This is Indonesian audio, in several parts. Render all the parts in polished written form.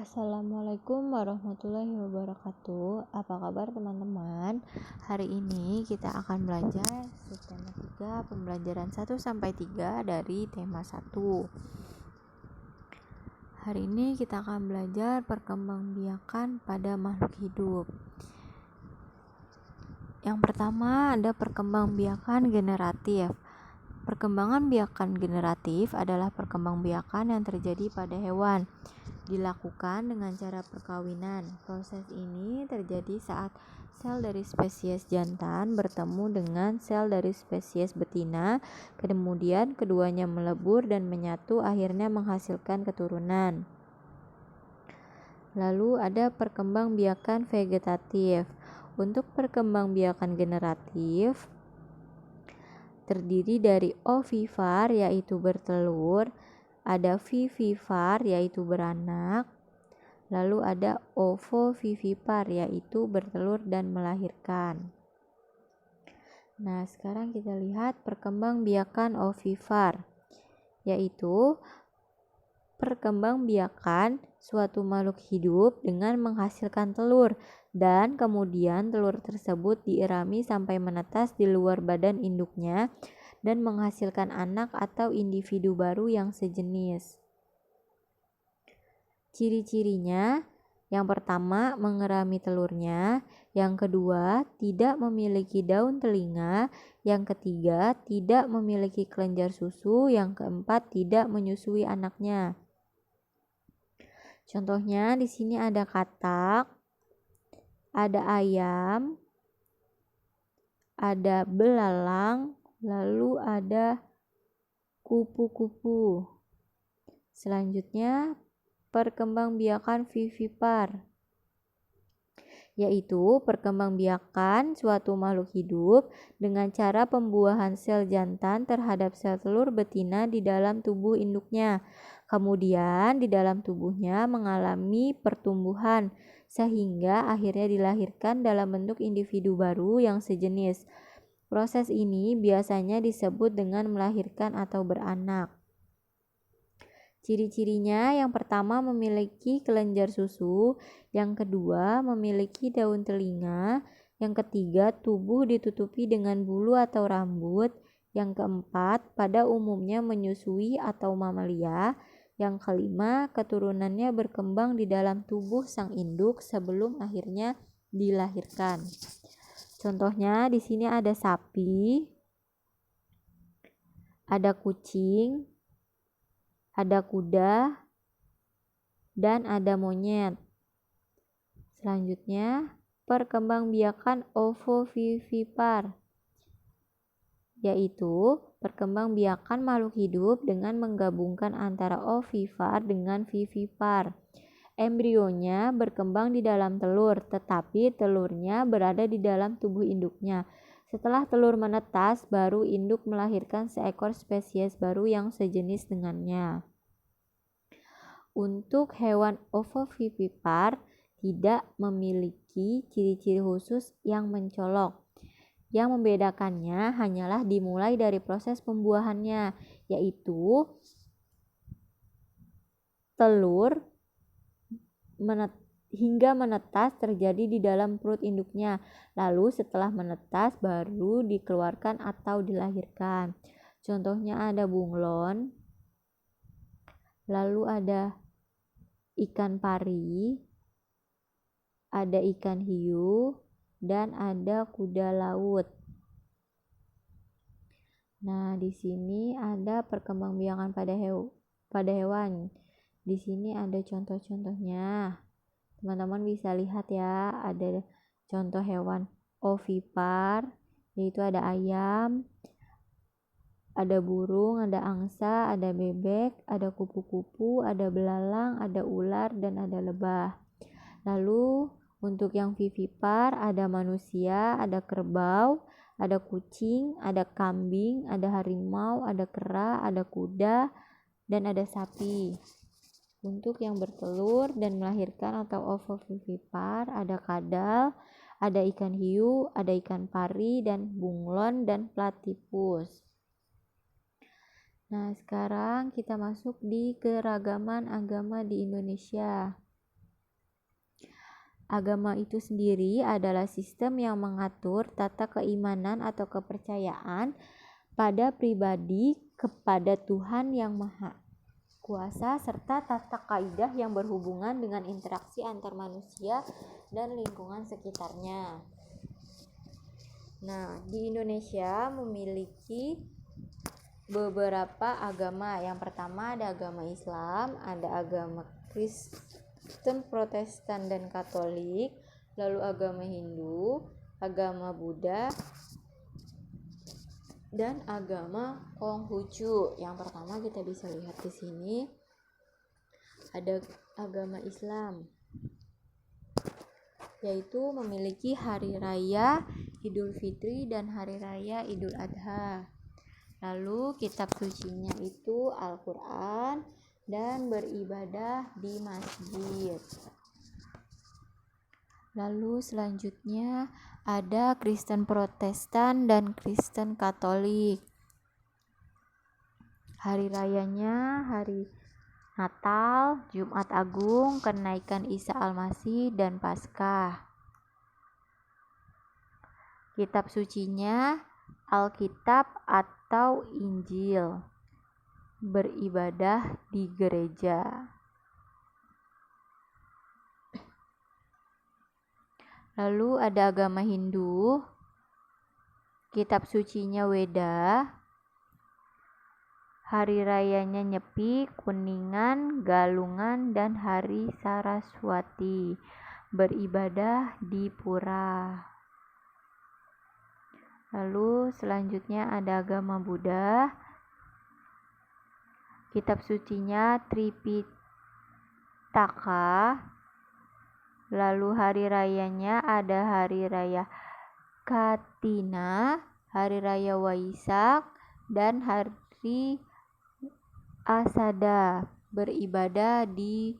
Assalamualaikum warahmatullahi wabarakatuh. Apa kabar teman-teman? Hari ini kita akan belajar subtema 3 pembelajaran 1-3 dari tema 1. Hari ini kita akan belajar perkembangbiakan pada makhluk hidup. Yang pertama ada perkembangbiakan generatif. Perkembangan biakan generatif adalah perkembangbiakan yang terjadi pada hewan. Dilakukan dengan cara perkawinan. Proses ini terjadi saat sel dari spesies jantan bertemu dengan sel dari spesies betina, kemudian keduanya melebur dan menyatu akhirnya menghasilkan keturunan. Lalu ada perkembangbiakan vegetatif. Untuk perkembangbiakan generatif terdiri dari ovivar yaitu bertelur, ada vivivar yaitu beranak, lalu ada ovovivipar yaitu bertelur dan melahirkan. Nah, sekarang kita lihat perkembangbiakan ovivar, yaitu perkembangbiakan suatu makhluk hidup dengan menghasilkan telur dan kemudian telur tersebut dierami sampai menetas di luar badan induknya dan menghasilkan anak atau individu baru yang sejenis. Ciri-cirinya, yang pertama mengerami telurnya, yang kedua tidak memiliki daun telinga, yang ketiga tidak memiliki kelenjar susu, yang keempat tidak menyusui anaknya. Contohnya di sini ada katak, ada ayam, ada belalang, lalu ada kupu-kupu. Selanjutnya perkembangbiakan vivipar, yaitu perkembangbiakan suatu makhluk hidup dengan cara pembuahan sel jantan terhadap sel telur betina di dalam tubuh induknya. Kemudian di dalam tubuhnya mengalami pertumbuhan sehingga akhirnya dilahirkan dalam bentuk individu baru yang sejenis. Proses ini biasanya disebut dengan melahirkan atau beranak. Ciri-cirinya, yang pertama memiliki kelenjar susu, yang kedua memiliki daun telinga, yang ketiga tubuh ditutupi dengan bulu atau rambut, yang keempat pada umumnya menyusui atau mamalia, yang kelima keturunannya berkembang di dalam tubuh sang induk sebelum akhirnya dilahirkan. Contohnya di sini ada sapi, ada kucing, ada kuda, dan ada monyet. Selanjutnya, perkembangbiakan ovovivipar, yaitu perkembangbiakan makhluk hidup dengan menggabungkan antara ovivar dengan vivipar. Embrionya berkembang di dalam telur, tetapi telurnya berada di dalam tubuh induknya. Setelah telur menetas, baru induk melahirkan seekor spesies baru yang sejenis dengannya. Untuk hewan ovovivipar tidak memiliki ciri-ciri khusus yang mencolok. Yang membedakannya hanyalah dimulai dari proses pembuahannya, yaitu telur hingga menetas terjadi di dalam perut induknya. Lalu setelah menetas baru dikeluarkan atau dilahirkan. Contohnya ada bunglon, lalu ada ikan pari, ada ikan hiu, dan ada kuda laut. Nah, di sini ada perkembangbiakan pada hewan. Di sini ada contoh-contohnya. Teman-teman bisa lihat ya, ada contoh hewan ovipar, yaitu ada ayam, ada burung, ada angsa, ada bebek, ada kupu-kupu, ada belalang, ada ular, dan ada lebah. Lalu untuk yang vivipar ada manusia, ada kerbau, ada kucing, ada kambing, ada harimau, ada kera, ada kuda, dan ada sapi. Untuk yang bertelur dan melahirkan atau ovovivipar ada kadal, ada ikan hiu, ada ikan pari, dan bunglon, dan platypus. Nah, sekarang kita masuk di keragaman agama di Indonesia. Agama itu sendiri adalah sistem yang mengatur tata keimanan atau kepercayaan pada pribadi kepada Tuhan yang Maha Kuasa serta tata kaidah yang berhubungan dengan interaksi antar manusia dan lingkungan sekitarnya. Nah, di Indonesia memiliki beberapa agama. Yang pertama ada agama Islam, ada agama Kristen, Protestan, dan Katolik, lalu agama Hindu, agama Buddha, dan agama Konghucu. Yang pertama kita bisa lihat di sini ada agama Islam, yaitu memiliki hari raya Idul Fitri dan hari raya Idul Adha. Lalu kitab sucinya itu Al-Quran dan beribadah di masjid. Lalu selanjutnya ada Kristen Protestan dan Kristen Katolik. Hari rayanya hari Natal, Jumat Agung, kenaikan Isa Al-Masih, dan Paskah. Kitab sucinya Alkitab atau Injil. Beribadah di gereja. Lalu ada agama Hindu. Kitab sucinya Weda. Hari rayanya Nyepi, Kuningan, Galungan, dan Hari Saraswati. Beribadah di pura. Lalu selanjutnya ada agama Buddha. Kitab sucinya Tripitaka. Lalu hari rayanya ada hari raya Katina, hari raya Waisak, dan hari Asada. Beribadah di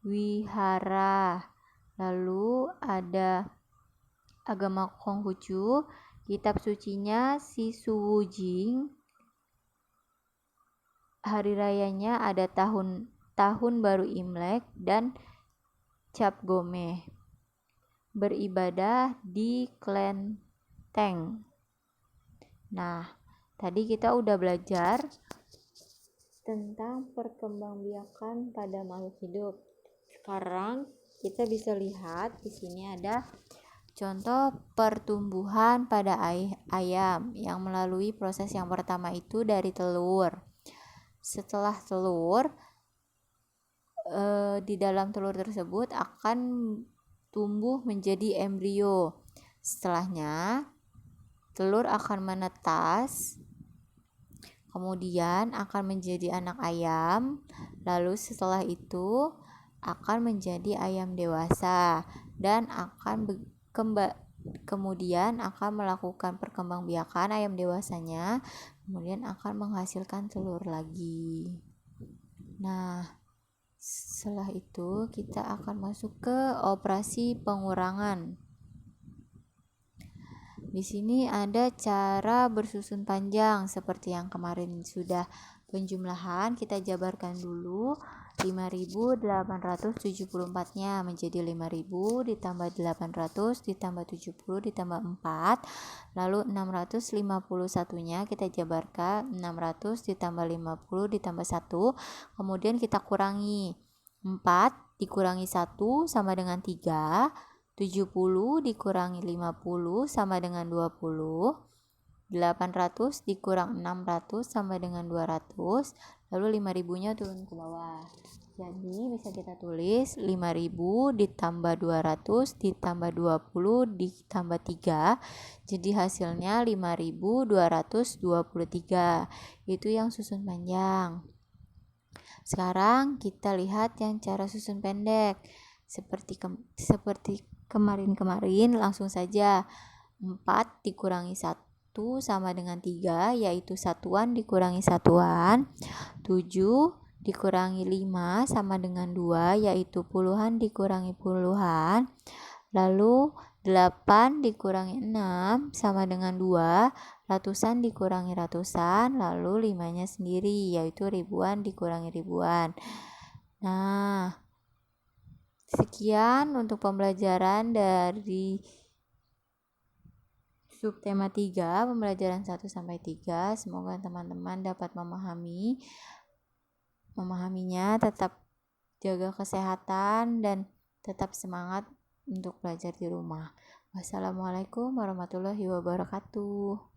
wihara. Lalu ada agama Konghucu. Kitab sucinya Sisuwujing. Hari rayanya ada tahun baru Imlek dan Cap Gomeh. Beribadah di kelenteng. Nah, tadi kita udah belajar tentang perkembangbiakan pada makhluk hidup. Sekarang kita bisa lihat di sini ada contoh pertumbuhan pada ayam yang melalui proses yang pertama itu dari telur. Setelah telur, di dalam telur tersebut akan tumbuh menjadi embrio. Setelahnya, telur akan menetas, kemudian akan menjadi anak ayam. Lalu setelah itu akan menjadi ayam dewasa dan kemudian akan melakukan perkembangbiakan ayam dewasanya, kemudian akan menghasilkan telur lagi. Nah, setelah itu kita akan masuk ke operasi pengurangan. Di sini ada cara bersusun panjang seperti yang kemarin sudah penjumlahan. Kita jabarkan dulu. 5.874-nya menjadi 5.000 ditambah 800 ditambah 70 ditambah 4. Lalu 651-nya kita jabarkan 600 ditambah 50 ditambah 1. Kemudian kita kurangi 4 dikurangi 1 sama dengan 3. 70 dikurangi 50 sama dengan 20. 800 dikurang 600 sama dengan 200. Lalu 5.000-nya turun ke bawah. Jadi bisa kita tulis 5.000 ditambah 200 ditambah 20 ditambah 3. Jadi hasilnya 5.223. Itu yang susun panjang. Sekarang kita lihat yang cara susun pendek. Seperti kemarin langsung saja. 4 dikurangi 1 sama dengan 3, yaitu satuan dikurangi satuan. 7 dikurangi 5 sama dengan 2, yaitu puluhan dikurangi puluhan. Lalu 8 dikurangi 6 sama dengan 2, ratusan dikurangi ratusan. Lalu 5-nya sendiri, yaitu ribuan dikurangi ribuan. Nah, Sekian untuk pembelajaran dari subtema 3, pembelajaran 1 sampai 3. Semoga teman-teman dapat memahaminya, tetap jaga kesehatan dan tetap semangat untuk belajar di rumah. Wassalamualaikum warahmatullahi wabarakatuh.